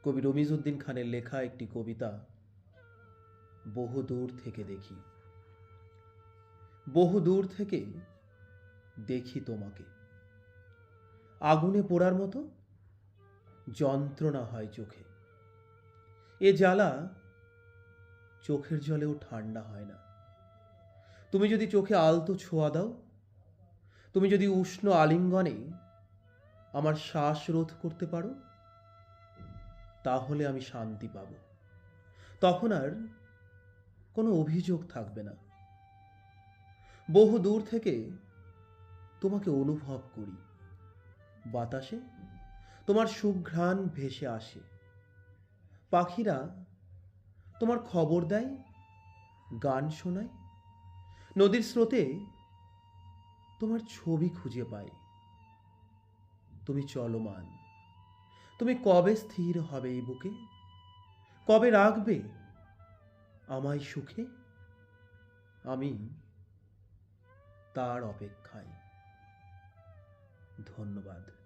কবি রমিজউদ্দিন খানের লেখা একটি কবিতা, বহু দূর থেকে দেখি। বহু দূর থেকে দেখি তোমাকে, আগুনে পোড়ার মতো যন্ত্রণা হয় চোখে। এ জ্বালা চোখের জলেও ঠান্ডা হয় না। তুমি যদি চোখে আলতো ছোঁয়া দাও, তুমি যদি উষ্ণ আলিঙ্গনে আমার শ্বাস রোধ করতে পারো, তাহলে আমি শান্তি পাব। তখন আর কোনো অভিযোগ থাকবে না। বহু দূর থেকে তোমাকে অনুভব করি। বাতাসে তোমার সুঘ্রাণ ভেসে আসে। পাখিরা তোমার খবর দেয়, গান শোনায়। নদীর স্রোতে তোমার ছবি খুঁজে পাই। তুমি চলমান। তুমি কবে স্থির হবে এই বুকে? কবে রাখবে আমায় সুখে? আমি তার অপেক্ষায়। ধন্যবাদ।